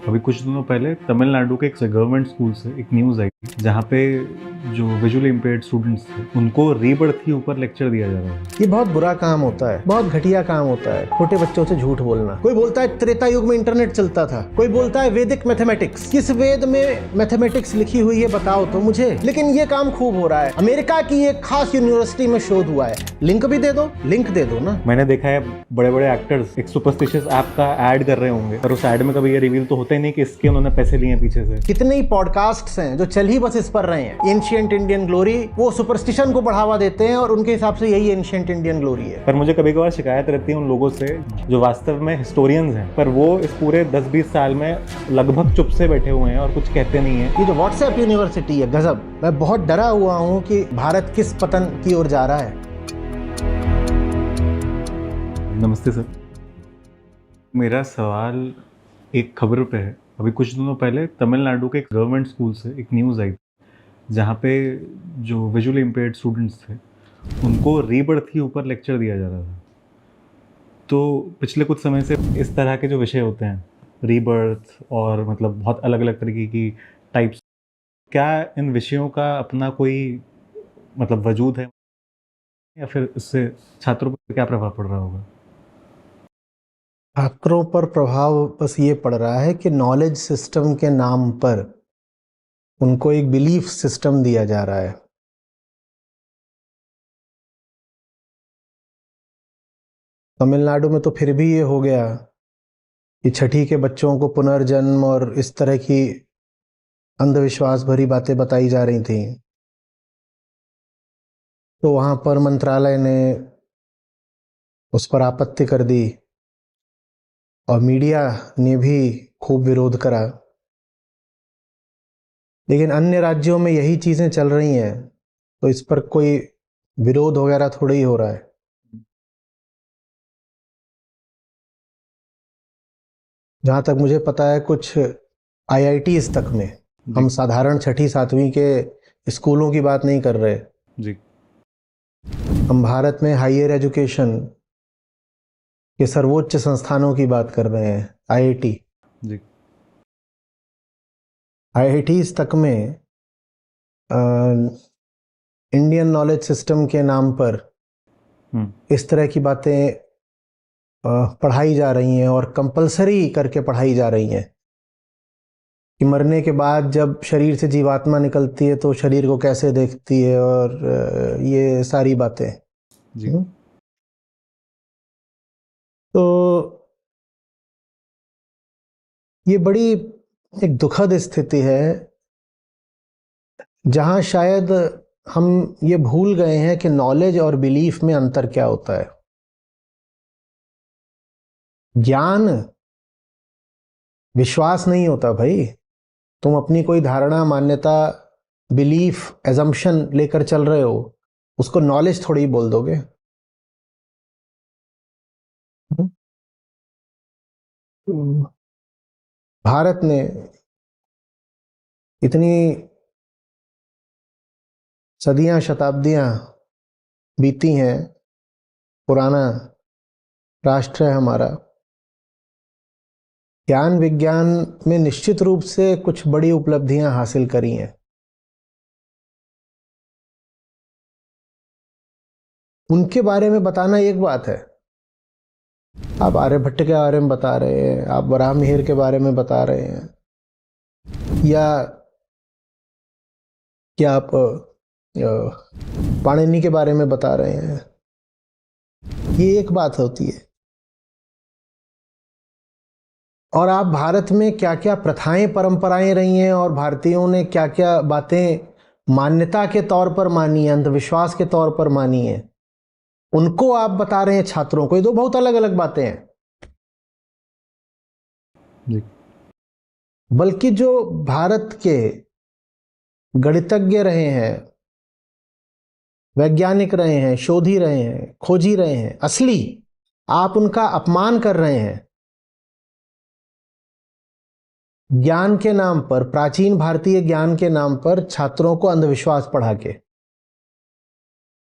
अभी कुछ दिनों पहले तमिलनाडु के एक गवर्नमेंट स्कूल से एक न्यूज़ आई थी जहाँ पे जो विजुअली इम्पेयर्ड स्टूडेंट्स थे उनको रीबर्थ के ऊपर लेक्चर दिया जा रहा है। ये बहुत बुरा काम होता है, बहुत घटिया काम होता है। छोटे बच्चों से झूठ बोलना। कोई बोलता है त्रेता युग में इंटरनेट चलता था, कोई बोलता है वैदिक मैथमेटिक्स। किस वेद में मैथमेटिक्स लिखी हुई है बताओ तो मुझे। लेकिन ये काम खूब हो रहा है। अमेरिका की एक खास यूनिवर्सिटी में शोध हुआ है। लिंक भी दे दो, लिंक दे दो ना। मैंने देखा है बड़े बड़े एक्टर्स एक सुपरस्टिशियस ऐप का ऐड कर रहे होंगे, पर उस ऐड में कभी ये रिवील तो होता ही नहीं कि इसके उन्होंने पैसे लिए हैं पीछे से। कितने ही पॉडकास्ट्स हैं जो चल ही बस इस पर रहे हैं। एंशिएंट इंडियन ग्लोरी, वो सुपरस्टिशन को बढ़ावा देते हैं और उनके हिसाब से यही एंशिएंट इंडियन ग्लोरी है। पर मुझे कभी कभार शिकायत रहती है उन लोगों से जो वास्तव में हिस्टोरियंस हैं, पर वो इस पूरे 10-20 साल में लगभग चुप से बैठे हुए हैं और कुछ कहते नहीं है। ये जो व्हाट्सएप यूनिवर्सिटी है, गजब। मैं बहुत डरा हुआ हूँ कि भारत किस पतन की ओर जा रहा है। नमस्ते सर, मेरा सवाल एक खबर पे है। अभी कुछ दिनों पहले तमिलनाडु के एक गवर्नमेंट स्कूल से एक न्यूज़ आई जहाँ पे जो विजुअली इम्पेयर्ड स्टूडेंट्स थे उनको रीबर्थ के ऊपर लेक्चर दिया जा रहा था। तो पिछले कुछ समय से इस तरह के जो विषय होते हैं, रीबर्थ और मतलब बहुत अलग अलग तरीके की टाइप्स, क्या इन विषयों का अपना कोई मतलब वजूद है या फिर इससे छात्रों पर क्या प्रभाव पड़ रहा होगा? छात्रों पर प्रभाव बस ये पड़ रहा है कि नॉलेज सिस्टम के नाम पर उनको एक बिलीफ सिस्टम दिया जा रहा है। तमिलनाडु में तो फिर भी ये हो गया कि छठी के बच्चों को पुनर्जन्म और इस तरह की अंधविश्वास भरी बातें बताई जा रही थी, तो वहाँ पर मंत्रालय ने उस पर आपत्ति कर दी और मीडिया ने भी खूब विरोध करा। लेकिन अन्य राज्यों में यही चीज़ें चल रही हैं, तो इस पर कोई विरोध वगैरह थोड़ी ही हो रहा है। जहाँ तक मुझे पता है, कुछ आईआईटीज़ तक में, हम साधारण छठी सातवीं के स्कूलों की बात नहीं कर रहे जी। हम भारत में हायर एजुकेशन के सर्वोच्च संस्थानों की बात कर रहे हैं, आईआईटी। जी। आईआईटीज़ तक में इंडियन नॉलेज सिस्टम के नाम पर इस तरह की बातें पढ़ाई जा रही हैं और कंपलसरी करके पढ़ाई जा रही हैं कि मरने के बाद जब शरीर से जीवात्मा निकलती है तो शरीर को कैसे देखती है और ये सारी बातें जी। तो ये बड़ी एक दुखद स्थिति है जहां शायद हम ये भूल गए हैं कि नॉलेज और बिलीफ में अंतर क्या होता है। ज्ञान विश्वास नहीं होता भाई। तुम अपनी कोई धारणा, मान्यता, बिलीफ, एजम्पशन लेकर चल रहे हो, उसको नॉलेज थोड़ी बोल दोगे। भारत ने इतनी सदियां, शताब्दियां बीती हैं, पुराना राष्ट्र है हमारा। ज्ञान विज्ञान में निश्चित रूप से कुछ बड़ी उपलब्धियां हासिल करी हैं। उनके बारे में बताना एक बात है, आप आर्यभट्ट के बारे में बता रहे हैं, आप वराहमिहिर के बारे में बता रहे हैं, या क्या आप पाणिनि के बारे में बता रहे हैं, ये एक बात होती है। और आप भारत में क्या क्या प्रथाएं, परंपराएं रही हैं और भारतीयों ने क्या क्या बातें मान्यता के तौर पर मानी, अंधविश्वास के तौर पर मानी है, उनको आप बता रहे हैं छात्रों को। ये दो बहुत अलग अलग बातें हैं। जी। बल्कि जो भारत के गणितज्ञ रहे हैं, वैज्ञानिक रहे हैं, शोधी रहे हैं, खोजी रहे हैं, असली, आप उनका अपमान कर रहे हैं ज्ञान के नाम पर, प्राचीन भारतीय ज्ञान के नाम पर छात्रों को अंधविश्वास पढ़ा के।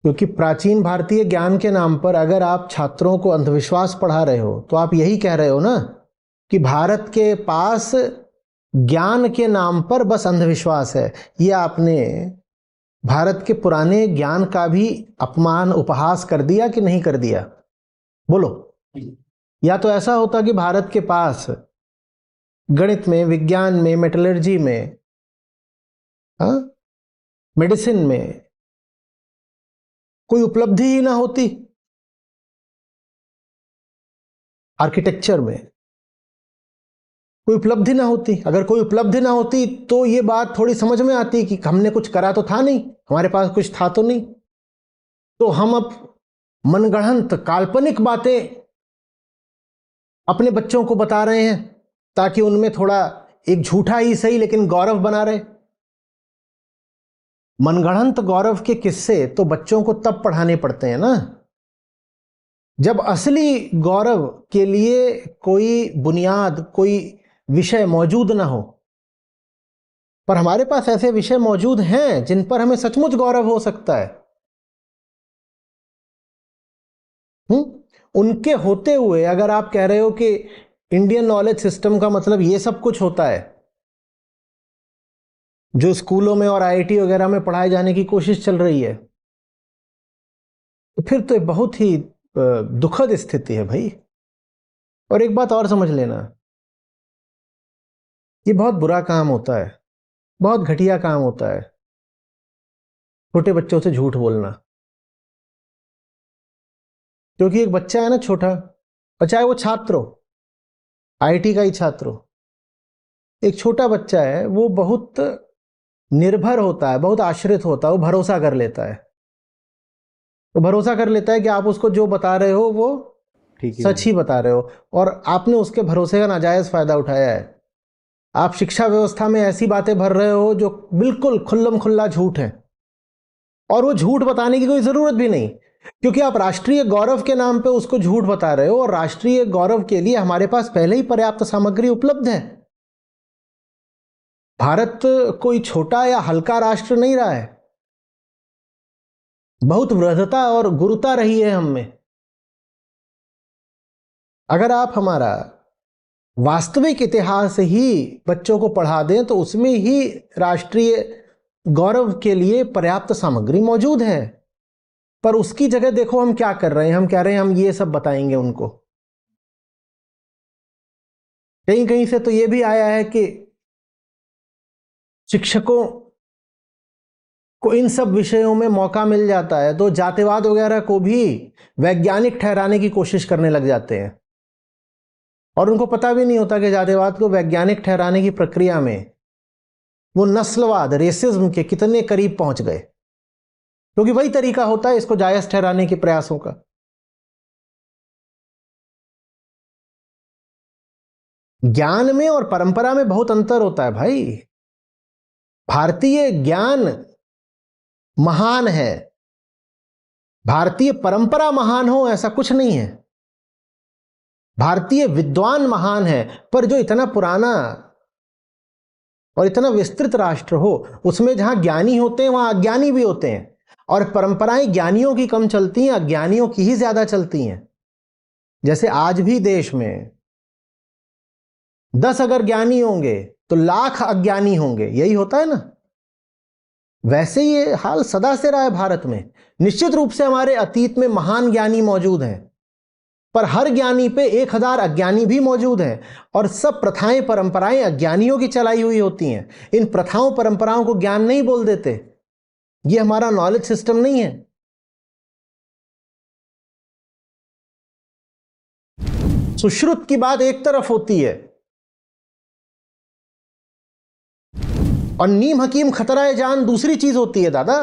क्योंकि प्राचीन भारतीय ज्ञान के नाम पर अगर आप छात्रों को अंधविश्वास पढ़ा रहे हो तो आप यही कह रहे हो ना कि भारत के पास ज्ञान के नाम पर बस अंधविश्वास है। ये आपने भारत के पुराने ज्ञान का भी अपमान, उपहास कर दिया कि नहीं कर दिया? बोलो। या तो ऐसा होता कि भारत के पास गणित में, विज्ञान में, मेटलर्जी में, मेडिसिन में कोई उपलब्धि ही ना होती, आर्किटेक्चर में कोई उपलब्धि ना होती। अगर कोई उपलब्धि ना होती तो ये बात थोड़ी समझ में आती कि हमने कुछ करा तो था नहीं, हमारे पास कुछ था तो नहीं। तो हम अब मनगढ़ंत काल्पनिक बातें अपने बच्चों को बता रहे हैं ताकि उनमें थोड़ा, एक झूठा ही सही लेकिन गौरव बना रहे। मनगढ़ंत गौरव के किस्से तो बच्चों को तब पढ़ाने पड़ते हैं ना जब असली गौरव के लिए कोई बुनियाद, कोई विषय मौजूद ना हो। पर हमारे पास ऐसे विषय मौजूद हैं जिन पर हमें सचमुच गौरव हो सकता है। उनके होते हुए अगर आप कह रहे हो कि इंडियन नॉलेज सिस्टम का मतलब ये सब कुछ होता है जो स्कूलों में और आईआईटी वगैरह में पढ़ाए जाने की कोशिश चल रही है, तो फिर तो बहुत ही दुखद स्थिति है भाई। और एक बात और समझ लेना, ये बहुत बुरा काम होता है, बहुत घटिया काम होता है छोटे बच्चों से झूठ बोलना। क्योंकि एक बच्चा है ना छोटा, और चाहे वो छात्र हो, आईआईटी का ही छात्र हो, एक छोटा बच्चा है, वो बहुत निर्भर होता है, बहुत आश्रित होता है, वो भरोसा कर लेता है। वो भरोसा कर लेता है कि आप उसको जो बता रहे हो वो सच ही बता रहे हो, और आपने उसके भरोसे का नाजायज फायदा उठाया है। आप शिक्षा व्यवस्था में ऐसी बातें भर रहे हो जो बिल्कुल खुल्लम खुल्ला झूठ है, और वो झूठ बताने की कोई जरूरत भी नहीं, क्योंकि आप राष्ट्रीय गौरव के नाम पे उसको झूठ बता रहे हो, और राष्ट्रीय गौरव के लिए हमारे पास पहले ही पर्याप्त सामग्री उपलब्ध है। भारत कोई छोटा या हल्का राष्ट्र नहीं रहा है, बहुत वृहदता और गुरुता रही है हम में। अगर आप हमारा वास्तविक इतिहास ही बच्चों को पढ़ा दें तो उसमें ही राष्ट्रीय गौरव के लिए पर्याप्त सामग्री मौजूद है। पर उसकी जगह देखो हम क्या कर रहे हैं, हम कह रहे हैं हम ये सब बताएंगे उनको। कहीं कहीं से तो ये भी आया है कि शिक्षकों को इन सब विषयों में मौका मिल जाता है तो जातिवाद वगैरह को भी वैज्ञानिक ठहराने की कोशिश करने लग जाते हैं, और उनको पता भी नहीं होता कि जातिवाद को वैज्ञानिक ठहराने की प्रक्रिया में वो नस्लवाद, रेसिज्म के कितने करीब पहुंच गए, क्योंकि वही तरीका होता है इसको जायज ठहराने के प्रयासों का। ज्ञान में और परंपरा में बहुत अंतर होता है भाई। भारतीय ज्ञान महान है, भारतीय परंपरा महान हो ऐसा कुछ नहीं है। भारतीय विद्वान महान है, पर जो इतना पुराना और इतना विस्तृत राष्ट्र हो उसमें जहां ज्ञानी होते हैं वहां अज्ञानी भी होते हैं, और परंपराएं ज्ञानियों की कम चलती हैं, अज्ञानियों की ही ज्यादा चलती हैं। जैसे आज भी देश में 10 अगर ज्ञानी होंगे तो लाख अज्ञानी होंगे, यही होता है ना। वैसे ये हाल सदा से रहा है भारत में। निश्चित रूप से हमारे अतीत में महान ज्ञानी मौजूद हैं, पर हर ज्ञानी पे 1000 अज्ञानी भी मौजूद हैं, और सब प्रथाएं, परंपराएं अज्ञानियों की चलाई हुई होती हैं। इन प्रथाओं परंपराओं को ज्ञान नहीं बोल देते, ये हमारा नॉलेज सिस्टम नहीं है। सुश्रुत की बात एक तरफ होती है और नीम हकीम खतराए जान दूसरी चीज होती है दादा।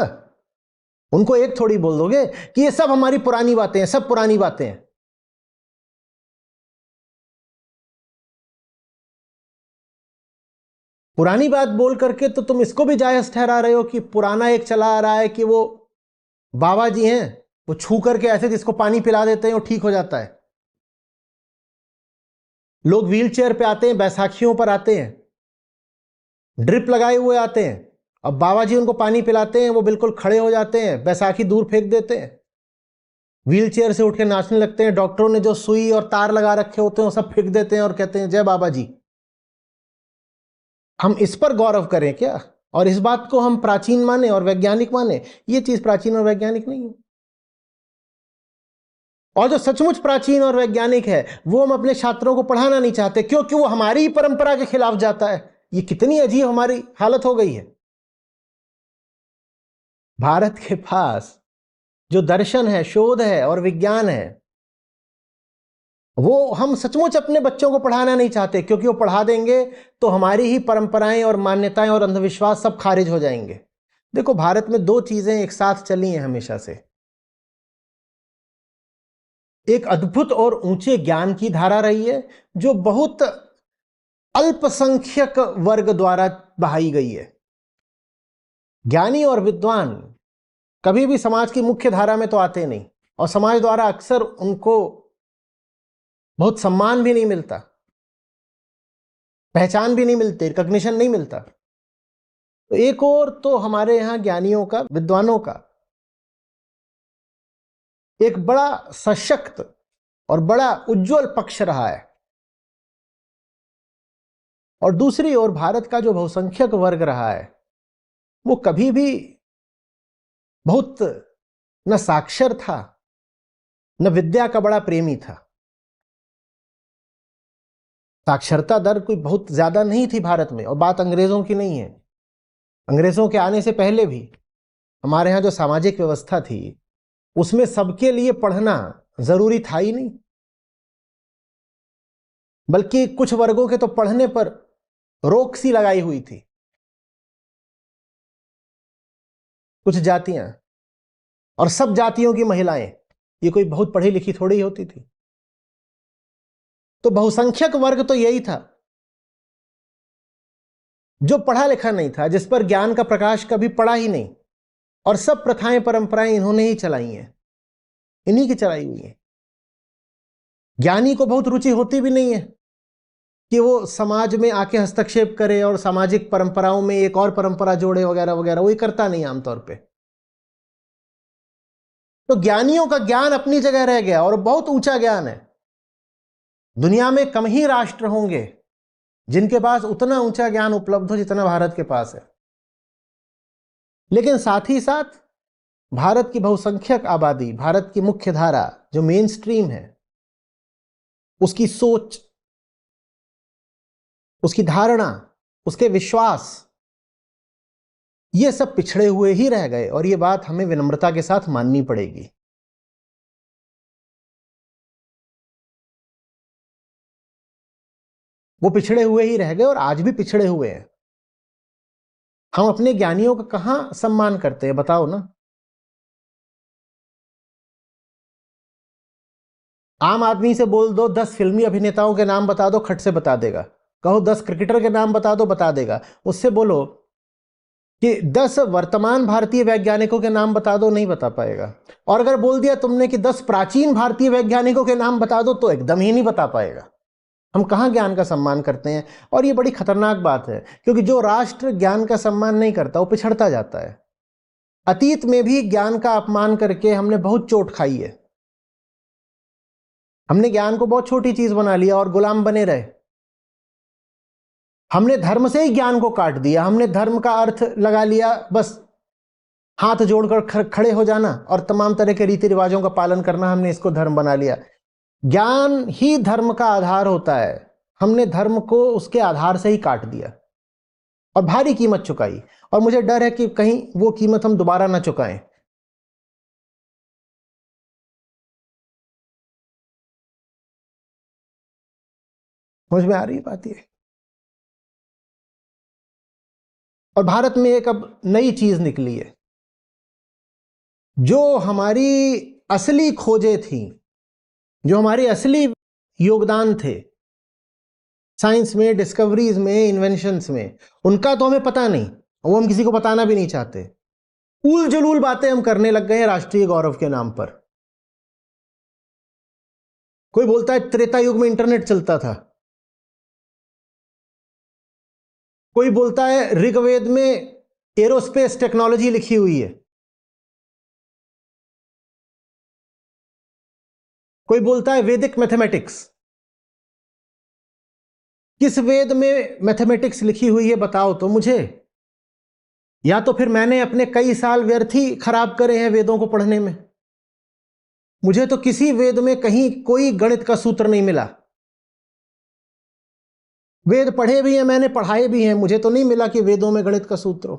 उनको एक थोड़ी बोल दोगे कि ये सब हमारी पुरानी बातें हैं, सब पुरानी बातें हैं। पुरानी बात बोल करके तो तुम इसको भी जायज ठहरा रहे हो कि पुराना एक चला आ रहा है कि वो बाबा जी हैं, वो छू करके ऐसे जिसको पानी पिला देते हैं वो ठीक हो जाता है। लोग व्हील चेयर पे आते हैं, बैसाखियों पर आते हैं, ड्रिप लगाए हुए आते हैं, अब बाबा जी उनको पानी पिलाते हैं, वो बिल्कुल खड़े हो जाते हैं, बैसाखी दूर फेंक देते हैं। व्हील चेयर से उठ के नाचने लगते हैं, डॉक्टरों ने जो सुई और तार लगा रखे होते हैं वो सब फेंक देते हैं और कहते हैं जय बाबा जी। हम इस पर गौरव करें क्या, और इस बात को हम प्राचीन माने और वैज्ञानिक माने? ये चीज प्राचीन और वैज्ञानिक नहीं है। और जो सचमुच प्राचीन और वैज्ञानिक है वो हम अपने छात्रों को पढ़ाना नहीं चाहते, क्योंकि वो हमारी ही परंपरा के खिलाफ जाता है। ये कितनी अजीब हमारी हालत हो गई है। भारत के पास जो दर्शन है, शोध है और विज्ञान है, वो हम सचमुच अपने बच्चों को पढ़ाना नहीं चाहते, क्योंकि वो पढ़ा देंगे तो हमारी ही परंपराएं और मान्यताएं और अंधविश्वास सब खारिज हो जाएंगे। देखो, भारत में दो चीजें एक साथ चली हैं हमेशा से। एक अद्भुत और ऊंचे ज्ञान की धारा रही है जो बहुत अल्पसंख्यक वर्ग द्वारा बहाई गई है। ज्ञानी और विद्वान कभी भी समाज की मुख्य धारा में तो आते नहीं, और समाज द्वारा अक्सर उनको बहुत सम्मान भी नहीं मिलता, पहचान भी नहीं मिलती, रिकॉग्निशन नहीं मिलता। तो एक और तो हमारे यहां ज्ञानियों का, विद्वानों का एक बड़ा सशक्त और बड़ा उज्जवल पक्ष रहा है, और दूसरी ओर भारत का जो बहुसंख्यक वर्ग रहा है वो कभी भी बहुत न साक्षर था न विद्या का बड़ा प्रेमी था। साक्षरता दर कोई बहुत ज्यादा नहीं थी भारत में, और बात अंग्रेजों की नहीं है। अंग्रेजों के आने से पहले भी हमारे यहां जो सामाजिक व्यवस्था थी उसमें सबके लिए पढ़ना जरूरी था ही नहीं, बल्कि कुछ वर्गों के तो पढ़ने पर रोक सी लगाई हुई थी। कुछ जातियां और सब जातियों की महिलाएं, ये कोई बहुत पढ़ी लिखी थोड़ी ही होती थी। तो बहुसंख्यक वर्ग तो यही था जो पढ़ा लिखा नहीं था, जिस पर ज्ञान का प्रकाश कभी पड़ा ही नहीं, और सब प्रथाएं परंपराएं इन्होंने ही चलाई हैं, इन्हीं की चलाई हुई है। ज्ञानी को बहुत रुचि होती भी नहीं है कि वो समाज में आके हस्तक्षेप करे और सामाजिक परंपराओं में एक और परंपरा जोड़े वगैरह वगैरह, वही करता नहीं आमतौर पे। तो ज्ञानियों का ज्ञान अपनी जगह रह गया, और बहुत ऊंचा ज्ञान है। दुनिया में कम ही राष्ट्र होंगे जिनके पास उतना ऊंचा ज्ञान उपलब्ध हो जितना भारत के पास है। लेकिन साथ ही साथ भारत की बहुसंख्यक आबादी, भारत की मुख्य धारा जो मेन स्ट्रीम है, उसकी सोच, उसकी धारणा, उसके विश्वास, ये सब पिछड़े हुए ही रह गए, और ये बात हमें विनम्रता के साथ माननी पड़ेगी। वो पिछड़े हुए ही रह गए और आज भी पिछड़े हुए हैं। हम अपने ज्ञानियों का कहां सम्मान करते हैं, बताओ ना। आम आदमी से बोल दो 10 फिल्मी अभिनेताओं के नाम बता दो, खट से बता देगा। कहो 10 क्रिकेटर के नाम बता दो, बता देगा। उससे बोलो कि 10 वर्तमान भारतीय वैज्ञानिकों के नाम बता दो, नहीं बता पाएगा। और अगर बोल दिया तुमने कि 10 प्राचीन भारतीय वैज्ञानिकों के नाम बता दो, तो एकदम ही नहीं बता पाएगा। हम कहां ज्ञान का सम्मान करते हैं, और ये बड़ी खतरनाक बात है, क्योंकि जो राष्ट्र ज्ञान का सम्मान नहीं करता वो पिछड़ता जाता है। अतीत में भी ज्ञान का अपमान करके हमने बहुत चोट खाई है। हमने ज्ञान को बहुत छोटी चीज बना लिया और गुलाम बने रहे। हमने धर्म से ही ज्ञान को काट दिया। हमने धर्म का अर्थ लगा लिया बस हाथ जोड़कर खड़े हो जाना और तमाम तरह के रीति रिवाजों का पालन करना, हमने इसको धर्म बना लिया। ज्ञान ही धर्म का आधार होता है। हमने धर्म को उसके आधार से ही काट दिया और भारी कीमत चुकाई, और मुझे डर है कि कहीं वो कीमत हम दोबारा ना चुकाएं। समझ में आ रही बात ये? और भारत में एक अब नई चीज निकली है, जो हमारी असली खोजें थी, जो हमारे असली योगदान थे साइंस में, डिस्कवरीज में, इन्वेंशंस में, उनका तो हमें पता नहीं, वो हम किसी को बताना भी नहीं चाहते। उल जलूल बातें हम करने लग गए हैं राष्ट्रीय गौरव के नाम पर। कोई बोलता है त्रेता युग में इंटरनेट चलता था, कोई बोलता है ऋग्वेद में एरोस्पेस टेक्नोलॉजी लिखी हुई है। कोई बोलता है वैदिक मैथमेटिक्स। किस वेद में मैथमेटिक्स लिखी हुई है बताओ तो मुझे। या तो फिर मैंने अपने कई साल व्यर्थ ही खराब करे हैं वेदों को पढ़ने में। मुझे तो किसी वेद में कहीं कोई गणित का सूत्र नहीं मिला। वेद पढ़े भी हैं मैंने, पढ़ाए भी हैं, मुझे तो नहीं मिला कि वेदों में गणित का सूत्र हो।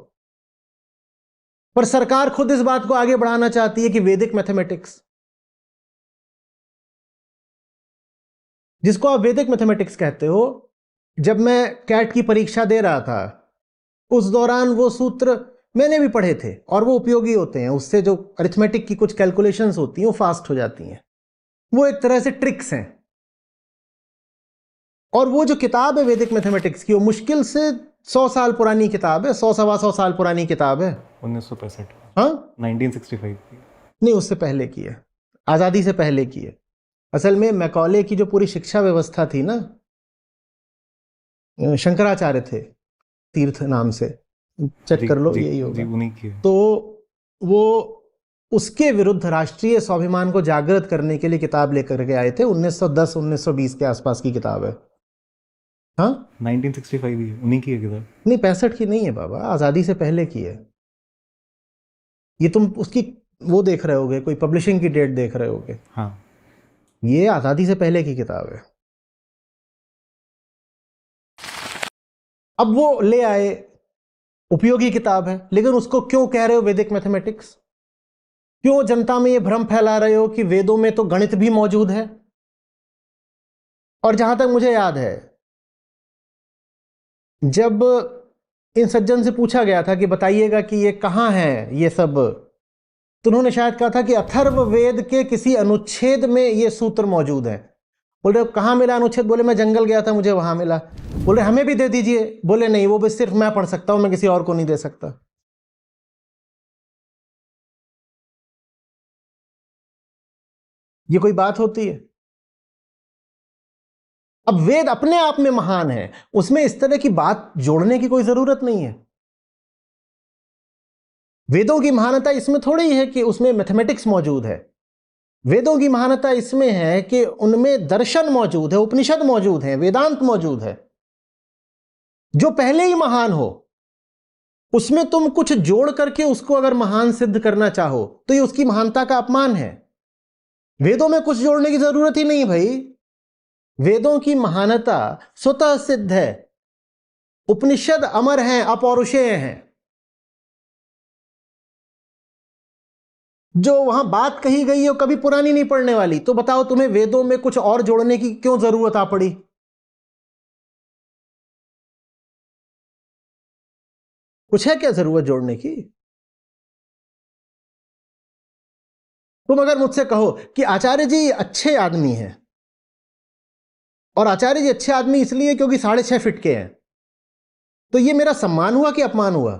पर सरकार खुद इस बात को आगे बढ़ाना चाहती है कि वैदिक मैथमेटिक्स, जिसको आप वैदिक मैथमेटिक्स कहते हो, जब मैं कैट की परीक्षा दे रहा था उस दौरान वो सूत्र मैंने भी पढ़े थे और वो उपयोगी होते हैं। उससे जो अरिथमेटिक की कुछ कैलकुलेशंस होती हैं वो फास्ट हो जाती हैं। वो एक तरह से ट्रिक्स हैं। और वो जो किताब है वैदिक मैथमेटिक्स की, वो मुश्किल से 100 साल पुरानी किताब है, 100 सवा 100 साल पुरानी किताब है। 1965। हाँ 1965 की। नहीं, उससे पहले की है, आज़ादी से पहले की है। असल में मैकॉले की जो पूरी शिक्षा व्यवस्था थी ना, शंकराचार्य थे, तीर्थ नाम से, चेक कर लो, यही होगा। उन्हीं की है। तो वो उसके विरुद्ध राष्ट्रीय स्वाभिमान को जागृत करने के लिए किताब लेकर के आए थे। 1910-1920 के आसपास की किताब है। हाँ 1965 ही है, उन्हीं की है किताब। नहीं, 65 की नहीं है बाबा, आज़ादी से पहले की है। ये तुम उसकी वो देख रहे होगे, कोई पब्लिशिंग की डेट देख रहे होगे। हाँ ये आज़ादी से पहले की किताब है। अब वो ले आए, उपयोगी किताब है, लेकिन उसको क्यों कह रहे हो वैदिक मैथमेटिक्स? क्यों जनता में ये भ्रम फैला रहे हो कि वेदों में तो गणित भी मौजूद है? और जहां तक मुझे याद है, जब इन सज्जन से पूछा गया था कि बताइएगा कि ये कहां है ये सब, तो उन्होंने शायद कहा था कि अथर्ववेद के किसी अनुच्छेद में ये सूत्र मौजूद है। बोले कहां मिला अनुच्छेद? बोले मैं जंगल गया था, मुझे वहां मिला। बोले हमें भी दे दीजिए। बोले नहीं, वो भी सिर्फ मैं पढ़ सकता हूं, मैं किसी और को नहीं दे सकता। ये कोई बात होती है? अब वेद अपने आप में महान है, उसमें इस तरह की बात जोड़ने की कोई जरूरत नहीं है। वेदों की महानता इसमें थोड़ी है कि उसमें मैथमेटिक्स मौजूद है। वेदों की महानता इसमें है कि उनमें दर्शन मौजूद है, उपनिषद मौजूद है, वेदांत मौजूद है। जो पहले ही महान हो, उसमें तुम कुछ जोड़ करके उसको अगर महान सिद्ध करना चाहो तो ये उसकी महानता का अपमान है। वेदों में कुछ जोड़ने की जरूरत ही नहीं भाई। वेदों की महानता स्वतः सिद्ध है। उपनिषद अमर हैं, अपौरुषेय हैं। जो वहां बात कही गई है वो कभी पुरानी नहीं पड़ने वाली। तो बताओ तुम्हें वेदों में कुछ और जोड़ने की क्यों जरूरत आ पड़ी? कुछ है क्या जरूरत जोड़ने की? तुम अगर मुझसे कहो कि आचार्य जी अच्छे आदमी हैं, और आचार्य जी अच्छे आदमी इसलिए क्योंकि 6.5 फीट के हैं, तो ये मेरा सम्मान हुआ कि अपमान हुआ?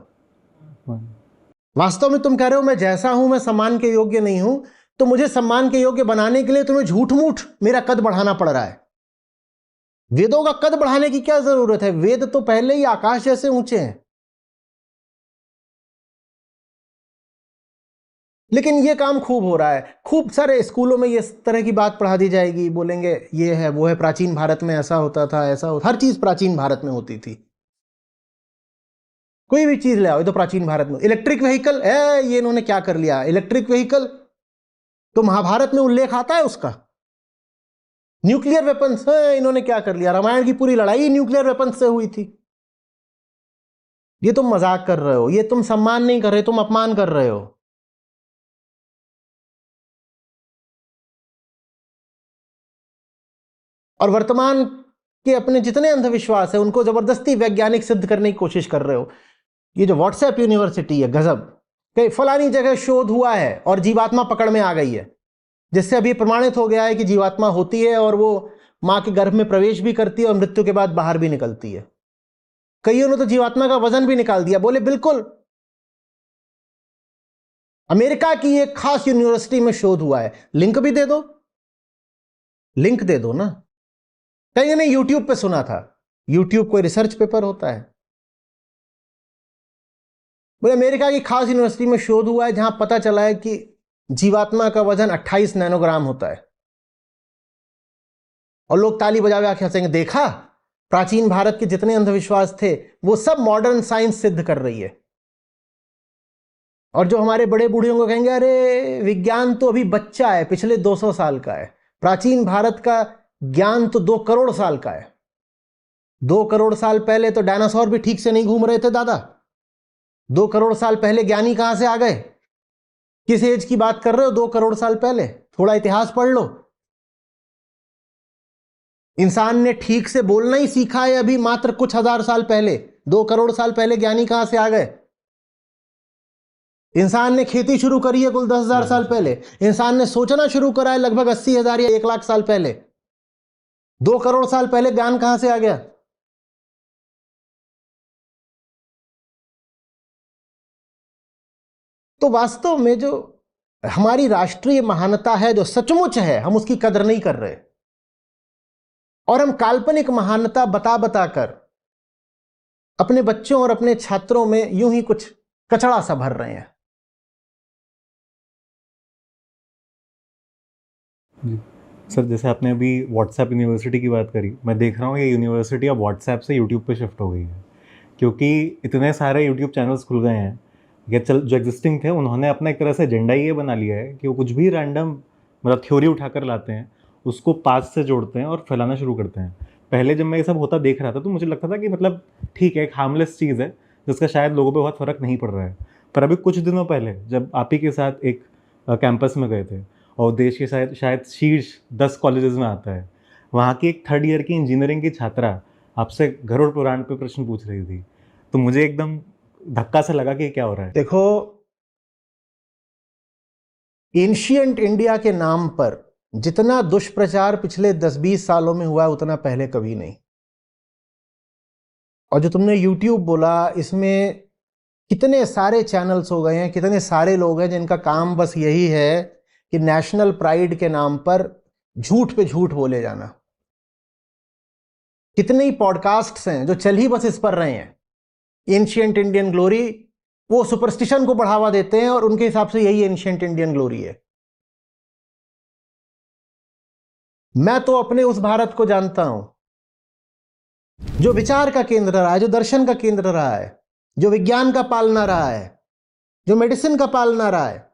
वास्तव में तुम कह रहे हो मैं जैसा हूं मैं सम्मान के योग्य नहीं हूं, तो मुझे सम्मान के योग्य बनाने के लिए तुम्हें झूठ मूठ मेरा कद बढ़ाना पड़ रहा है। वेदों का कद बढ़ाने की क्या जरूरत है? वेद तो पहले ही आकाश जैसे ऊंचे हैं। लेकिन ये काम खूब हो रहा है, खूब सारे स्कूलों में ये तरह की बात पढ़ा दी जाएगी। बोलेंगे ये है वो है, प्राचीन भारत में ऐसा होता था, ऐसा होता, हर चीज प्राचीन भारत में होती थी। कोई भी चीज ले आओ, ये तो प्राचीन भारत में। इलेक्ट्रिक व्हीकल है, ये इन्होंने क्या कर लिया? इलेक्ट्रिक व्हीकल तो महाभारत में उल्लेख आता है उसका। न्यूक्लियर वेपन्स है, इन्होंने क्या कर लिया? रामायण की पूरी लड़ाई न्यूक्लियर वेपन्स से हुई थी। ये तुम मजाक कर रहे हो, ये तुम सम्मान नहीं कर रहे, तुम अपमान कर रहे हो। और वर्तमान के अपने जितने अंधविश्वास है उनको जबरदस्ती वैज्ञानिक सिद्ध करने की कोशिश कर रहे हो। ये जो व्हाट्सएप यूनिवर्सिटी है, गजब, कहीं फलानी जगह शोध हुआ है और जीवात्मा पकड़ में आ गई है, जिससे अभी प्रमाणित हो गया है कि जीवात्मा होती है और वो मां के गर्भ में प्रवेश भी करती है और मृत्यु के बाद बाहर भी निकलती है। कईयों ने तो जीवात्मा का वजन भी निकाल दिया। बोले बिल्कुल, अमेरिका की एक खास यूनिवर्सिटी में शोध हुआ है। लिंक भी दे दो, लिंक दे दो ना। कहीं ने यूट्यूब पे सुना था, यूट्यूब कोई रिसर्च पेपर होता है? बोले अमेरिका की खास यूनिवर्सिटी में शोध हुआ है जहां पता चला है कि जीवात्मा का वजन 28 नैनोग्राम होता है। और लोग ताली बजा बजा के हंसेंगे, देखा प्राचीन भारत के जितने अंधविश्वास थे वो सब मॉडर्न साइंस सिद्ध कर रही है। और जो हमारे बड़े बूढ़ियों को कहेंगे अरे विज्ञान तो अभी बच्चा है, पिछले 200 साल का है। प्राचीन भारत का ज्ञान तो 2 करोड़ साल का है। 2 करोड़ साल पहले तो डायनासोर भी ठीक से नहीं घूम रहे थे दादा। 2 करोड़ साल पहले ज्ञानी कहां से आ गए? किस एज की बात कर रहे हो? 2 करोड़ साल पहले थोड़ा इतिहास पढ़ लो। इंसान ने ठीक से बोलना ही सीखा है अभी मात्र कुछ हजार साल पहले। 2 करोड़ साल पहले ज्ञानी कहां से आ गए? इंसान ने खेती शुरू करी है कुल 10,000 साल पहले। इंसान ने सोचना शुरू करा है लगभग 80,000 या 1 लाख साल पहले। 2 करोड़ साल पहले ज्ञान कहां से आ गया? तो वास्तव में जो हमारी राष्ट्रीय महानता है, जो सचमुच है, हम उसकी कदर नहीं कर रहे और हम काल्पनिक महानता बता बता कर अपने बच्चों और अपने छात्रों में यूं ही कुछ कचड़ा सा भर रहे हैं। जी सर, जैसे आपने अभी व्हाट्सएप यूनिवर्सिटी की बात करी, मैं देख रहा हूँ ये यूनिवर्सिटी अब व्हाट्सएप से यूट्यूब पे शिफ्ट हो गई है, क्योंकि इतने सारे यूट्यूब चैनल्स खुल गए हैं या चल जो एग्जिस्टिंग थे उन्होंने अपना एक तरह से एजेंडा ये बना लिया है कि वो कुछ भी रैंडम मतलब थ्योरी उठाकर लाते हैं, उसको पास्ट से जोड़ते हैं और फैलाना शुरू करते हैं। पहले जब मैं ये सब होता देख रहा था तो मुझे लगता था कि मतलब ठीक है, एक हार्मलेस चीज़ है जिसका शायद लोगों पे बहुत फ़र्क नहीं पड़ रहा है। पर अभी कुछ दिनों पहले जब आप ही के साथ एक कैंपस में गए थे और देश के शायद शायद शीर्ष 10 कॉलेजेस में आता है, वहाँ की एक 3rd ईयर की इंजीनियरिंग की छात्रा आपसे गरुड़ पुराण पे प्रश्न पूछ रही थी, तो मुझे एकदम धक्का सा लगा कि ये क्या हो रहा है। देखो, एंशियंट इंडिया के नाम पर जितना दुष्प्रचार पिछले 10-20 सालों में हुआ है उतना पहले कभी नहीं। और जो तुमने YouTube बोला, इसमें कितने सारे चैनल्स हो गए हैं, कितने सारे लोग हैं जिनका काम बस यही है कि नेशनल प्राइड के नाम पर झूठ पे झूठ बोले जाना। कितने ही पॉडकास्ट्स हैं जो चल ही बस इस पर रहे हैं, एंशियंट इंडियन ग्लोरी। वो सुपरस्टिशन को बढ़ावा देते हैं और उनके हिसाब से यही एंशियंट इंडियन ग्लोरी है। मैं तो अपने उस भारत को जानता हूं जो विचार का केंद्र रहा है, जो दर्शन का केंद्र रहा है, जो विज्ञान का पालना रहा है, जो मेडिसिन का पालना रहा है,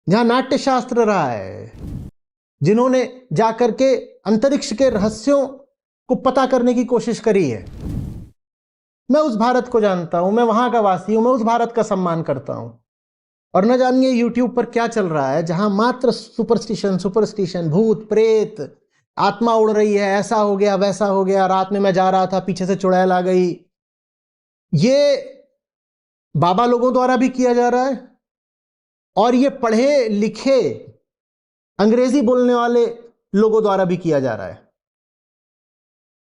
जहां नाट्य शास्त्र रहा है, जिन्होंने जाकर के अंतरिक्ष के रहस्यों को पता करने की कोशिश करी है। मैं उस भारत को जानता हूं, मैं वहां का वासी हूं, मैं उस भारत का सम्मान करता हूं। और न जानिए यूट्यूब पर क्या चल रहा है, जहां मात्र सुपरस्टिशन, भूत प्रेत, आत्मा उड़ रही है, ऐसा हो गया वैसा हो गया, रात में मैं जा रहा था पीछे से चुड़ैल आ गई। ये बाबा लोगों द्वारा भी किया जा रहा है और ये पढ़े लिखे अंग्रेजी बोलने वाले लोगों द्वारा भी किया जा रहा है।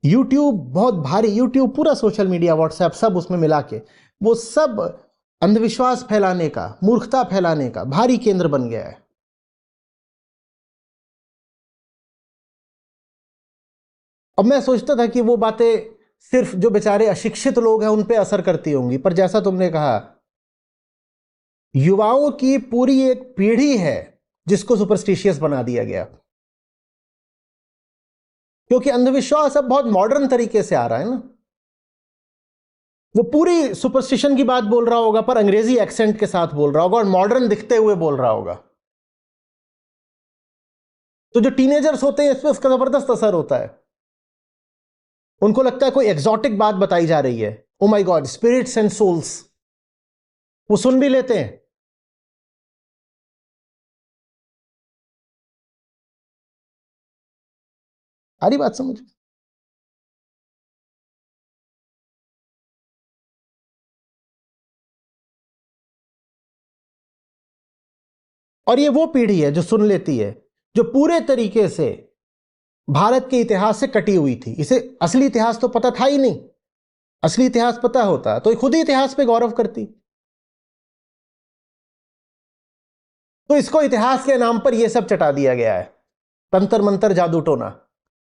यूट्यूब बहुत भारी, यूट्यूब पूरा सोशल मीडिया, व्हाट्सएप सब उसमें मिला के वो सब अंधविश्वास फैलाने का, मूर्खता फैलाने का भारी केंद्र बन गया है। अब मैं सोचता था कि वो बातें सिर्फ जो बेचारे अशिक्षित लोग हैं उन पे असर करती होंगी, पर जैसा तुमने कहा, युवाओं की पूरी एक पीढ़ी है जिसको सुपरस्टिशियस बना दिया गया, क्योंकि अंधविश्वास अब बहुत मॉडर्न तरीके से आ रहा है ना। वो पूरी सुपरस्टिशन की बात बोल रहा होगा पर अंग्रेजी एक्सेंट के साथ बोल रहा होगा और मॉडर्न दिखते हुए बोल रहा होगा। तो जो टीनेजर्स होते हैं इस पर उसका जबरदस्त असर होता है। उनको लगता है कोई एग्जॉटिक बात बताई जा रही है, oh my god, spirits and souls, वो सुन भी लेते हैं। आ रही बात समझ? और ये वो पीढ़ी है जो सुन लेती है, जो पूरे तरीके से भारत के इतिहास से कटी हुई थी। इसे असली इतिहास तो पता था ही नहीं। असली इतिहास पता होता तो खुद ही इतिहास पे गौरव करती। तो इसको इतिहास के नाम पर यह सब चटा दिया गया है, तंत्र मंत्र जादू टोना,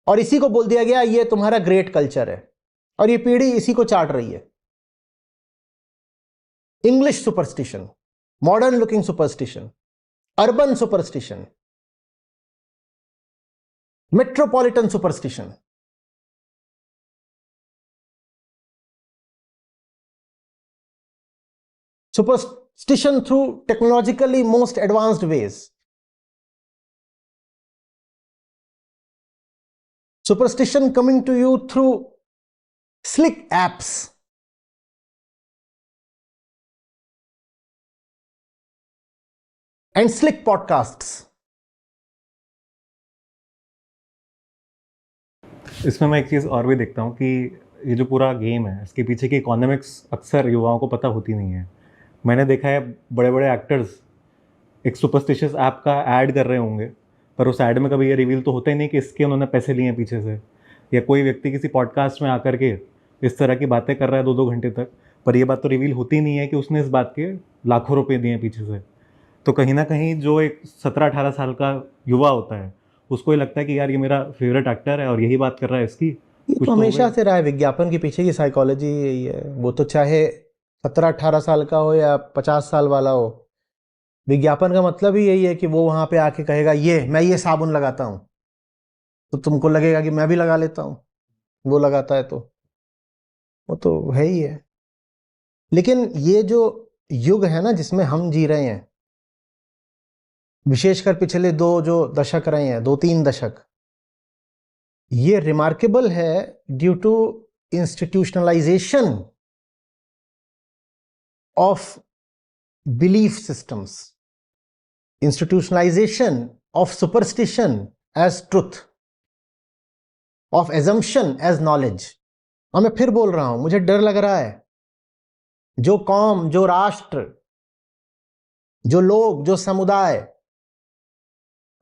और इसी को बोल दिया गया ये तुम्हारा ग्रेट कल्चर है, और ये पीढ़ी इसी को चाट रही है। English superstition, modern looking superstition, urban superstition, metropolitan superstition, superstition through technologically most advanced ways, superstition coming to you through slick apps, and slick podcasts. इसमें मैं एक चीज़ और भी देखता हूँ कि ये जो पूरा गेम है इसके पीछे की इकोनॉमिक्स अक्सर युवाओं को पता होती नहीं है। मैंने देखा है बड़े बड़े एक्टर्स एक सुपरस्टिशियस ऐप का ऐड कर रहे होंगे, पर उस ऐड में कभी ये रिवील तो होता ही नहीं कि इसके उन्होंने पैसे लिए हैं पीछे से। या कोई व्यक्ति किसी पॉडकास्ट में आकर के इस तरह की बातें कर रहा है 2-2 घंटे तक, पर ये बात तो रिवील होती नहीं है कि उसने इस बात के लाखों रुपए दिए हैं पीछे से। तो कहीं न कहीं जो एक 17-18 साल का युवा होता है, उसको ये लगता है कि यार ये मेरा फ़ेवरेट एक्टर है और यही बात कर रहा है इसकी, ये कुछ तो तो हो हमेशा गई। से रहा है, विज्ञापन के पीछे की साइकोलॉजी यही है। वो तो चाहे 17-18 साल का हो या 50 साल वाला हो, विज्ञापन का मतलब ही यही है कि वो वहां पे आके कहेगा ये मैं ये साबुन लगाता हूं, तो तुमको लगेगा कि मैं भी लगा लेता हूं, वो लगाता है तो वो तो है ही है। लेकिन ये जो युग है ना जिसमें हम जी रहे हैं, विशेषकर पिछले 2 जो दशक रहे हैं, 2-3 दशक, ये रिमार्केबल है due to institutionalization of belief systems, institutionalization of superstition as truth, of assumption as knowledge। और मैं फिर बोल रहा हूं, मुझे डर लग रहा है जो कौम, जो राष्ट्र, जो लोग, जो समुदाय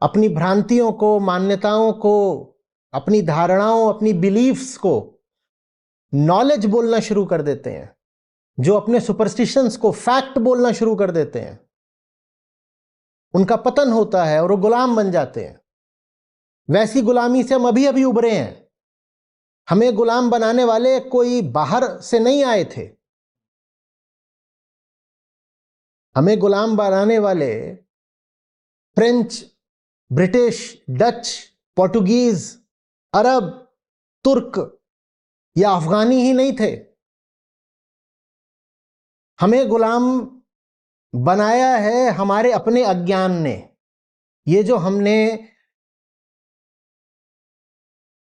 अपनी भ्रांतियों को, मान्यताओं को, अपनी धारणाओं, अपनी बिलीफ्स को नॉलेज बोलना शुरू कर देते हैं, जो अपने सुपरस्टिशंस को फैक्ट बोलना शुरू कर देते हैं, उनका पतन होता है और वो गुलाम बन जाते हैं। वैसी गुलामी से हम अभी अभी उभरे हैं। हमें गुलाम बनाने वाले कोई बाहर से नहीं आए थे, हमें गुलाम बनाने वाले फ्रेंच, ब्रिटिश, डच, पोर्टुगीज, अरब, तुर्क या अफगानी ही नहीं थे। हमें गुलाम बनाया है हमारे अपने अज्ञान ने। ये जो हमने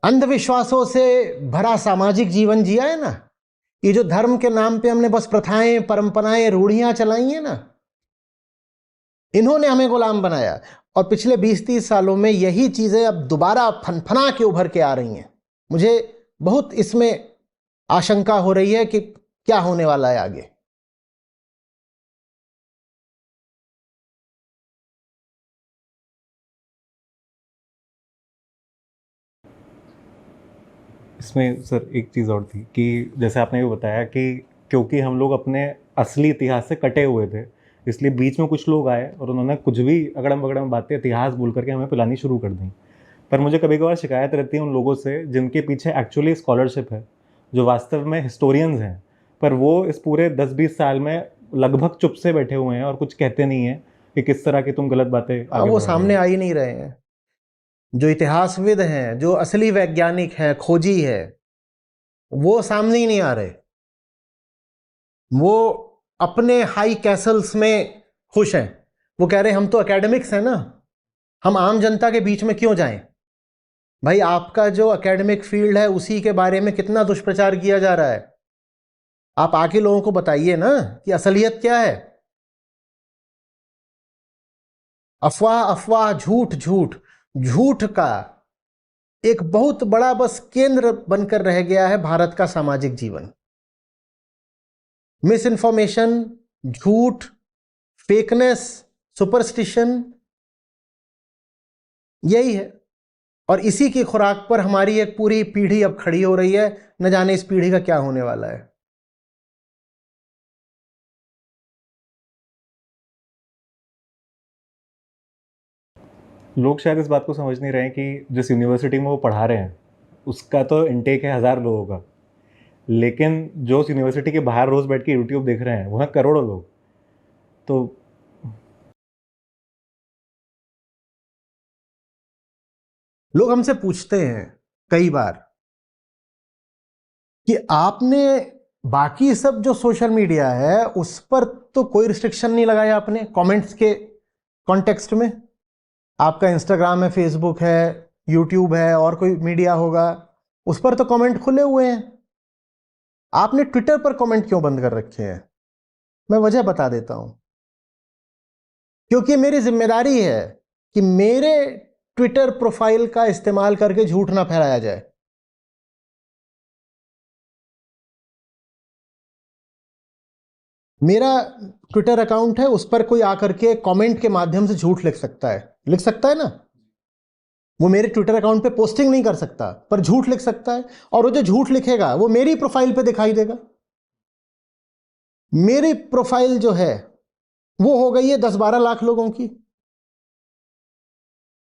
अंधविश्वासों से भरा सामाजिक जीवन जिया है ना, ये जो धर्म के नाम पे हमने बस प्रथाएं, परंपराएं, रूढ़ियां चलाई हैं ना, इन्होंने हमें गुलाम बनाया। और पिछले 20-30 सालों में यही चीजें अब दोबारा फनफना के उभर के आ रही हैं। मुझे बहुत इसमें आशंका हो रही है कि क्या होने वाला है आगे। इसमें सर एक चीज़ और थी कि जैसे आपने भी बताया कि क्योंकि हम लोग अपने असली इतिहास से कटे हुए थे, इसलिए बीच में कुछ लोग आए और उन्होंने कुछ भी अगड़म-बगड़म बातें इतिहास बोल करके हमें पिलानी शुरू कर दी। पर मुझे कभी-कभार शिकायत रहती है उन लोगों से जिनके पीछे एक्चुअली स्कॉलरशिप है, जो वास्तव में हिस्टोरियंस हैं, पर वो इस पूरे 10-20 साल में लगभग चुप से बैठे हुए हैं और कुछ कहते नहीं हैं कि किस तरह की तुम गलत बातें आगे वो बढ़ा रहे सामने हो। आ ही नहीं रहे हैं। जो इतिहासविद हैं, जो असली वैज्ञानिक हैं, खोजी है, वो सामने ही नहीं आ रहे। वो अपने हाई कैसल्स में खुश हैं। वो कह रहे हैं हम तो एकेडमिक्स हैं ना, हम आम जनता के बीच में क्यों जाएं। भाई आपका जो एकेडमिक फील्ड है उसी के बारे में कितना दुष्प्रचार किया जा रहा है। आप आके लोगों को बताइए ना कि असलियत क्या है। अफवाह अफवाह, झूठ झूठ, झूठ का एक बहुत बड़ा बस केंद्र बनकर रह गया है भारत का सामाजिक जीवन। मिस इन्फॉर्मेशन, झूठ, फेकनेस, सुपरस्टिशन, यही है। और इसी की खुराक पर हमारी एक पूरी पीढ़ी अब खड़ी हो रही है। न जाने इस पीढ़ी का क्या होने वाला है। लोग शायद इस बात को समझ नहीं रहे हैं कि जिस यूनिवर्सिटी में वो पढ़ा रहे हैं, उसका तो इनटेक है 1000 लोगों का। लेकिन जो उस यूनिवर्सिटी के बाहर रोज़ बैठ के यूट्यूब देख रहे हैं, वो हैं करोड़ों लोग। तो लोग हमसे पूछते हैं कई बार कि आपने बाकी सब जो सोशल मीडिया है उस पर तो कोई रिस्ट्रिक्शन नहीं लगाया आपने कमेंट्स के कॉन्टेक्स्ट में। आपका इंस्टाग्राम है, फेसबुक है, यूट्यूब है और कोई मीडिया होगा, उस पर तो कमेंट खुले हुए हैं। आपने ट्विटर पर कमेंट क्यों बंद कर रखे हैं? मैं वजह बता देता हूं। क्योंकि मेरी जिम्मेदारी है कि मेरे ट्विटर प्रोफाइल का इस्तेमाल करके झूठ ना फैलाया जाए। मेरा ट्विटर अकाउंट है, उस पर कोई आकर के कमेंट के माध्यम से झूठ लिख सकता है ना। वो मेरे ट्विटर अकाउंट पे पोस्टिंग नहीं कर सकता, पर झूठ लिख सकता है, और वो जो झूठ लिखेगा वो मेरी प्रोफाइल पे दिखाई देगा। मेरी प्रोफाइल जो है वो हो गई है 10-12 लाख लोगों की,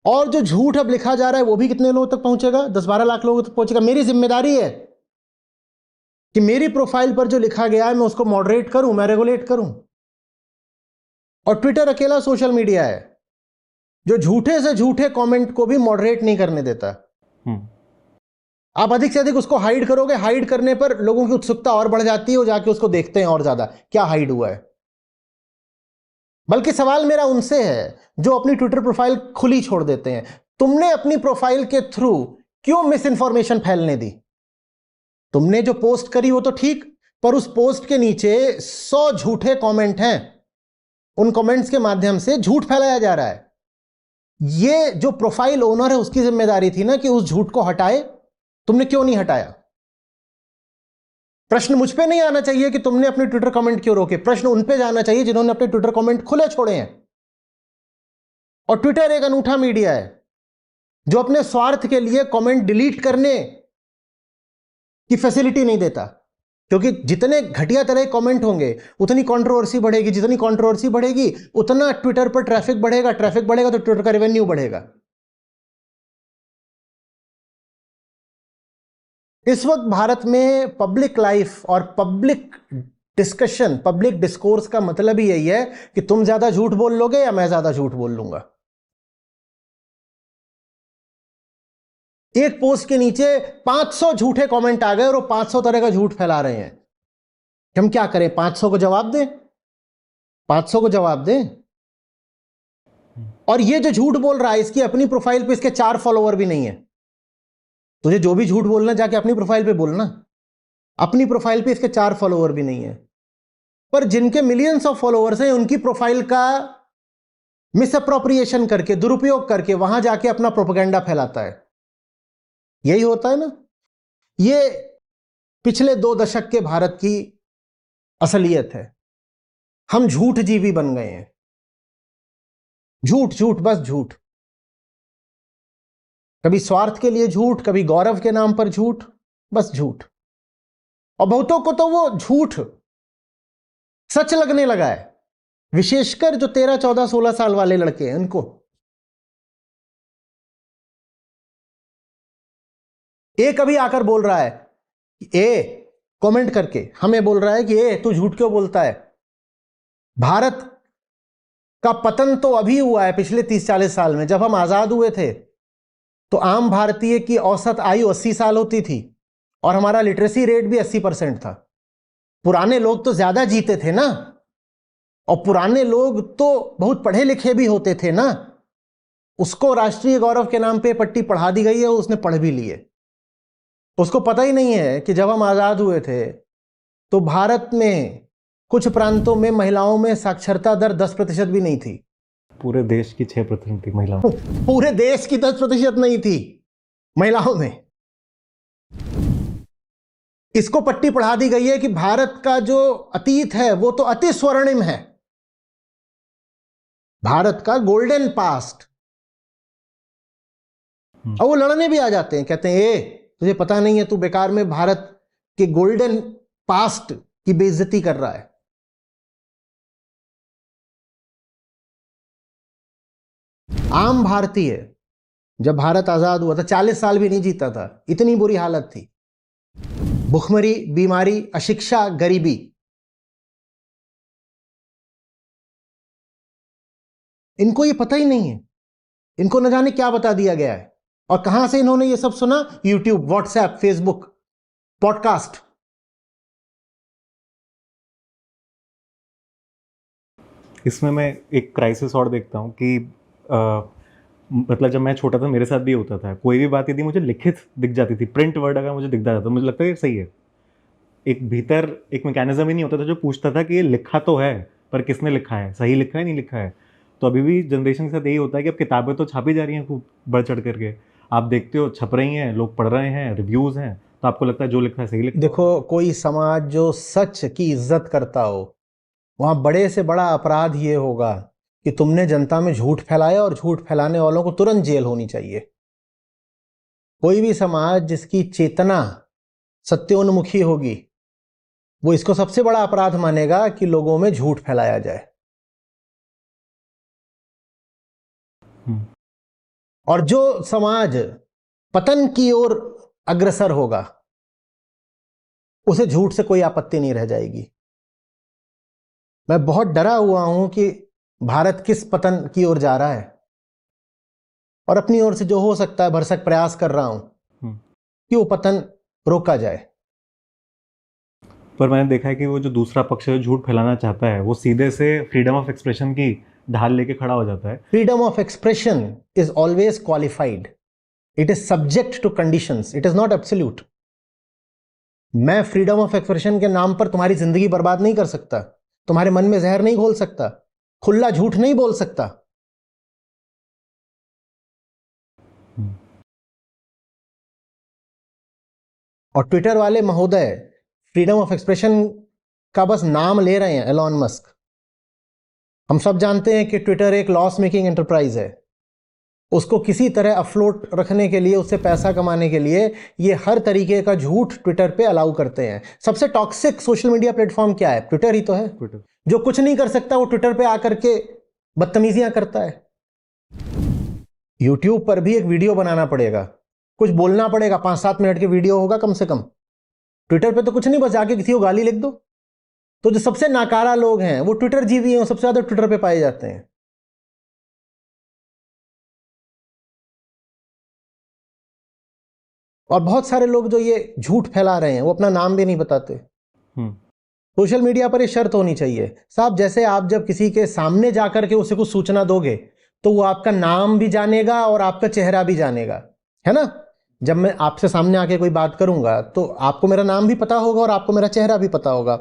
और जो झूठ अब लिखा जा रहा है वो भी कितने लोगों तक पहुंचेगा? 10-12 लाख लोगों तक पहुंचेगा। मेरी जिम्मेदारी है कि मेरी प्रोफाइल पर जो लिखा गया है मैं उसको मॉडरेट करूं, मैं रेगुलेट करूं। और ट्विटर अकेला सोशल मीडिया है जो झूठे से झूठे कमेंट को भी मॉडरेट नहीं करने देता। आप अधिक से अधिक उसको हाइड करोगे, हाइड करने पर लोगों की उत्सुकता और बढ़ जाती है, वो जाके उसको देखते हैं और ज्यादा क्या हाइड हुआ है। बल्कि सवाल मेरा उनसे है जो अपनी ट्विटर प्रोफाइल खुली छोड़ देते हैं। तुमने अपनी प्रोफाइल के थ्रू क्यों मिस इंफॉर्मेशन फैलने दी? तुमने जो पोस्ट करी वो तो ठीक, पर उस पोस्ट के नीचे 100 झूठे कमेंट हैं। उन कमेंट्स के माध्यम से झूठ फैलाया जा रहा है। ये जो प्रोफाइल ओनर है उसकी जिम्मेदारी थी ना कि उस झूठ को हटाए। तुमने क्यों नहीं हटाया? प्रश्न मुझ पे नहीं आना चाहिए कि तुमने अपने ट्विटर कमेंट क्यों रोके। प्रश्न उन पे जाना चाहिए जिन्होंने अपने ट्विटर कमेंट खुले छोड़े हैं। और ट्विटर एक अनूठा मीडिया है जो अपने स्वार्थ के लिए कमेंट डिलीट करने की फैसिलिटी नहीं देता, क्योंकि जितने घटिया तरह कमेंट होंगे उतनी कंट्रोवर्सी बढ़ेगी, जितनी कंट्रोवर्सी बढ़ेगी उतना ट्विटर पर ट्रैफिक बढ़ेगा, ट्रैफिक बढ़ेगा तो ट्विटर का रेवेन्यू बढ़ेगा। इस वक्त भारत में पब्लिक लाइफ और पब्लिक डिस्कशन, पब्लिक डिस्कोर्स का मतलब ही यही है कि तुम ज्यादा झूठ बोल लोगे या मैं ज्यादा झूठ बोल लूंगा। एक पोस्ट के नीचे 500 झूठे कमेंट आ गए और वो 500 तरह का झूठ फैला रहे हैं। हम क्या करें? 500 को जवाब दें? 500 को जवाब दें? और ये जो झूठ बोल रहा है इसकी अपनी प्रोफाइल पे इसके 4 फॉलोवर भी नहीं है। तुझे जो भी झूठ बोलना जाके अपनी प्रोफाइल पे बोलना। अपनी प्रोफाइल पे इसके 4 फॉलोवर भी नहीं है। पर जिनके मिलियंस ऑफ फॉलोअर्स हैं उनकी प्रोफाइल का मिसअप्रोप्रिएशन करके, दुरुपयोग करके वहां जाके अपना प्रोपेगेंडा फैलाता है। यही होता है ना। ये पिछले 2 दशक के भारत की असलियत है। हम झूठ जीवी बन गए हैं। झूठ झूठ बस झूठ। कभी स्वार्थ के लिए झूठ, कभी गौरव के नाम पर झूठ, बस झूठ। और बहुतों को तो वो झूठ सच लगने लगा है, विशेषकर जो 13, 14, 16 साल वाले लड़के हैं उनको। एक अभी आकर बोल रहा है ए, कमेंट करके हमें बोल रहा है कि ए तू झूठ क्यों बोलता है? भारत का पतन तो अभी हुआ है पिछले 30-40 साल में। जब हम आजाद हुए थे तो आम भारतीय की औसत आयु 80 साल होती थी और हमारा लिटरेसी रेट भी 80% था। पुराने लोग तो ज्यादा जीते थे ना, और पुराने लोग तो बहुत पढ़े लिखे भी होते थे ना। उसको राष्ट्रीय गौरव के नाम पे पट्टी पढ़ा दी गई है, उसने पढ़ भी ली है। उसको पता ही नहीं है कि जब हम आजाद हुए थे तो भारत में कुछ प्रांतों में महिलाओं में साक्षरता दर 10% भी नहीं थी। पूरे देश की 6% थी महिलाओं। पूरे देश की 10% नहीं थी महिलाओं में। इसको पट्टी पढ़ा दी गई है कि भारत का जो अतीत है वो तो अति स्वर्णिम है, भारत का गोल्डन पास्ट। और वो लड़ने भी आ जाते हैं, कहते हैं ए तुझे पता नहीं है, तू बेकार में भारत के गोल्डन पास्ट की बेइज्जती कर रहा है। आम भारतीय जब भारत आजाद हुआ था 40 साल भी नहीं जीता था, इतनी बुरी हालत थी। भुखमरी, बीमारी, अशिक्षा, गरीबी। इनको ये पता ही नहीं है। इनको न जाने क्या बता दिया गया है और कहां से इन्होंने ये सब सुना? YouTube, WhatsApp, Facebook, podcast. इसमें मैं एक क्राइसिस और देखता हूँ कि मतलब जब मैं छोटा था मेरे साथ भी होता था, कोई भी बात यदि मुझे लिखित दिख जाती थी, प्रिंट वर्ड अगर मुझे दिख जाता था, मुझे लगता है ये सही है। एक भीतर एक मैकेनिज्म ही नहीं होता था जो पूछता था कि ये लिखा तो है, पर किसने लिखा है, सही लिखा है नहीं लिखा है। तो अभी भी जनरेशन के साथ यही होता है कि अब किताबें तो छापी जा रही हैं खूब बढ़ चढ़ करके, आप देखते हो छप रही हैं, लोग पढ़ रहे हैं, रिव्यूज़ हैं, तो आपको लगता है जो लिखा है सही लिखा है। देखो, कोई समाज जो सच की इज्जत करता हो, वहां बड़े से बड़ा अपराध ये होगा कि तुमने जनता में झूठ फैलाया, और झूठ फैलाने वालों को तुरंत जेल होनी चाहिए। कोई भी समाज जिसकी चेतना सत्योन्मुखी होगी, वो इसको सबसे बड़ा अपराध मानेगा कि लोगों में झूठ फैलाया जाए। और जो समाज पतन की ओर अग्रसर होगा, उसे झूठ से कोई आपत्ति नहीं रह जाएगी। मैं बहुत डरा हुआ हूं कि भारत किस पतन की ओर जा रहा है, और अपनी ओर से जो हो सकता है भरसक प्रयास कर रहा हूं कि वो पतन रोका जाए। पर मैंने देखा है कि वो जो दूसरा पक्ष है जो झूठ फैलाना चाहता है, वो सीधे से फ्रीडम ऑफ एक्सप्रेशन की ढाल लेके खड़ा हो जाता है। Freedom of expression is always qualified, it is subject to conditions, it is not absolute. मैं फ्रीडम ऑफ एक्सप्रेशन के नाम पर तुम्हारी जिंदगी बर्बाद नहीं कर सकता, तुम्हारे मन में जहर नहीं घोल सकता, खुला झूठ नहीं बोल सकता। और ट्विटर वाले महोदय फ्रीडम ऑफ एक्सप्रेशन का बस नाम ले रहे हैं, एलॉन मस्क। हम सब जानते हैं कि ट्विटर एक लॉस मेकिंग एंटरप्राइज है। उसको किसी तरह अफ्लोट रखने के लिए, उससे पैसा कमाने के लिए ये हर तरीके का झूठ ट्विटर पे अलाउ करते हैं। सबसे टॉक्सिक सोशल मीडिया प्लेटफॉर्म क्या है? ट्विटर ही तो है। ट्विटर जो कुछ नहीं कर सकता वो ट्विटर पे आकर के बदतमीजियां करता है। यूट्यूब पर भी एक वीडियो बनाना पड़ेगा, कुछ बोलना पड़ेगा, 5-7 मिनट की वीडियो होगा कम से कम। ट्विटर पे तो कुछ नहीं, बस जाके किसी को गाली लिख दो। तो जो सबसे नाकारा लोग हैं वो ट्विटर जीवी हैं, वो सबसे ज्यादा ट्विटर पे पाए जाते हैं। और बहुत सारे लोग जो ये झूठ फैला रहे हैं वो अपना नाम भी नहीं बताते। सोशल मीडिया पर ये शर्त होनी चाहिए साहब, जैसे आप जब किसी के सामने जाकर के उसे कुछ सूचना दोगे तो वो आपका नाम भी जानेगा और आपका चेहरा भी जानेगा, है ना? जब मैं आपसे सामने आके कोई बात करूंगा तो आपको मेरा नाम भी पता होगा और आपको मेरा चेहरा भी पता होगा।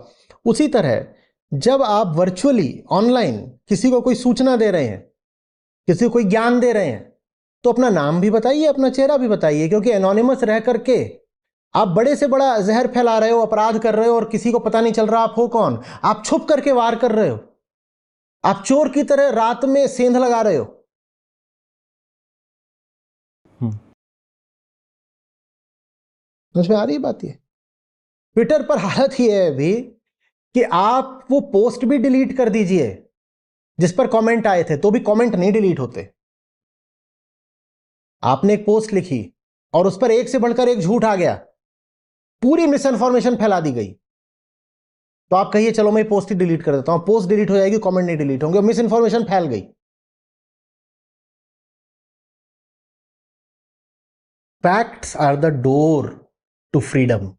उसी तरह जब आप वर्चुअली ऑनलाइन किसी को कोई सूचना दे रहे हैं, किसी को कोई ज्ञान दे रहे हैं, तो अपना नाम भी बताइए, अपना चेहरा भी बताइए, क्योंकि एनोनिमस रह करके आप बड़े से बड़ा जहर फैला रहे हो, अपराध कर रहे हो, और किसी को पता नहीं चल रहा आप हो कौन। आप छुप करके वार कर रहे हो, आप चोर की तरह रात में सेंध लगा रहे हो। समझ में आ रही बात? ये ट्विटर पर हालत ही है अभी कि आप वो पोस्ट भी डिलीट कर दीजिए जिस पर कमेंट आए थे, तो भी कमेंट नहीं डिलीट होते। आपने एक पोस्ट लिखी और उस पर एक से बढ़कर एक झूठ आ गया, पूरी मिस इन्फॉर्मेशन फैला दी गई, तो आप कहिए चलो मैं पोस्ट ही डिलीट कर देता हूं। पोस्ट डिलीट हो जाएगी, कमेंट नहीं डिलीट होंगे, मिस इन्फॉर्मेशन फैल गई। Facts are the door to freedom.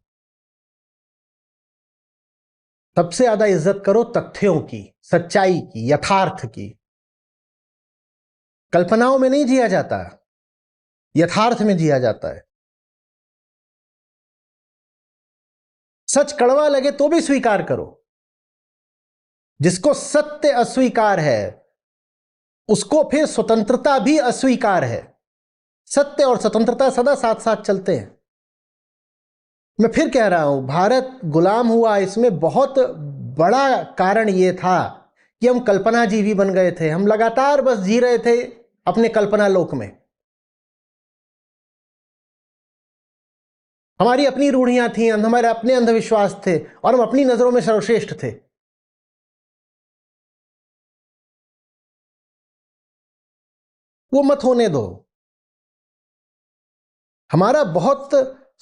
सबसे ज्यादा इज्जत करो तथ्यों की, सच्चाई की, यथार्थ की। कल्पनाओं में नहीं जिया जाता, यथार्थ में जिया जाता है। सच कड़वा लगे तो भी स्वीकार करो। जिसको सत्य अस्वीकार है उसको फिर स्वतंत्रता भी अस्वीकार है। सत्य और स्वतंत्रता सदा साथ साथ चलते हैं। मैं फिर कह रहा हूं, भारत गुलाम हुआ, इसमें बहुत बड़ा कारण यह था कि हम कल्पना जीवी बन गए थे। हम लगातार बस जी रहे थे अपने कल्पना लोक में। हमारी अपनी रूढ़ियां थी, हमारे अपने अंधविश्वास थे, और हम अपनी नजरों में सर्वश्रेष्ठ थे। वो मत होने दो। हमारा बहुत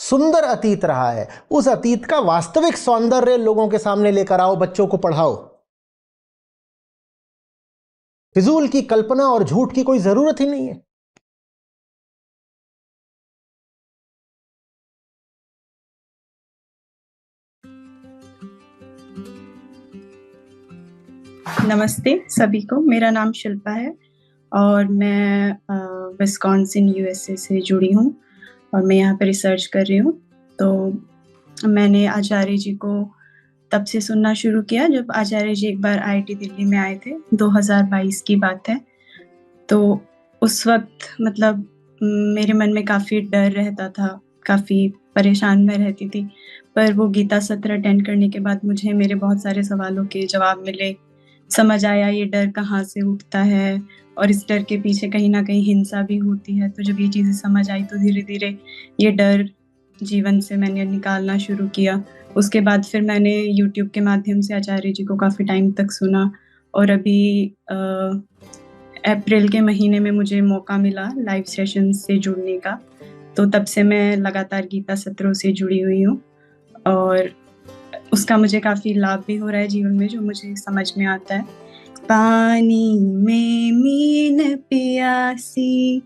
सुंदर अतीत रहा है, उस अतीत का वास्तविक सौंदर्य लोगों के सामने लेकर आओ, बच्चों को पढ़ाओ। फिजूल की कल्पना और झूठ की कोई जरूरत ही नहीं है। नमस्ते सभी को, मेरा नाम शिल्पा है और मैं विस्कॉन्सिन यूएसए से जुड़ी हूँ और मैं यहाँ पे रिसर्च कर रही हूँ। तो मैंने आचार्य जी को तब से सुनना शुरू किया जब आचार्य जी एक बार आईआईटी दिल्ली में आए थे, 2022 की बात है। तो उस वक्त मतलब मेरे मन में काफ़ी डर रहता था, काफ़ी परेशान मैं रहती थी, पर वो गीता सत्र अटेंड करने के बाद मुझे मेरे बहुत सारे सवालों के जवाब मिले। समझ आया ये डर कहाँ से उठता है और इस डर के पीछे कहीं न कहीं हिंसा भी होती है। तो जब ये चीज़ें समझ आई तो धीरे-धीरे ये डर जीवन से मैंने निकालना शुरू किया। उसके बाद फिर मैंने यूट्यूब के माध्यम से आचार्य जी को काफ़ी टाइम तक सुना और अभी अप्रैल के महीने में मुझे मौका मिला लाइव सेशन से जुड़ने का। तो तब से मैं लगातार गीता सत्रों से जुड़ी हुई हूँ और उसका मुझे काफ़ी लाभ भी हो रहा है जीवन में, जो मुझे समझ में आता है। पानी में मीन पियासी,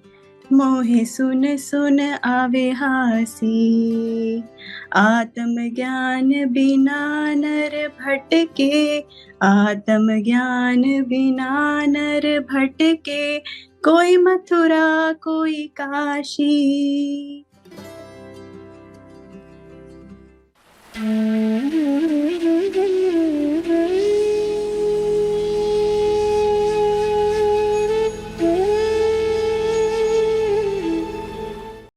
मोहे सुन सुन आवे हासी। आत्मज्ञान बिना नर भटके, आत्मज्ञान बिना नर भटके, कोई मथुरा कोई काशी।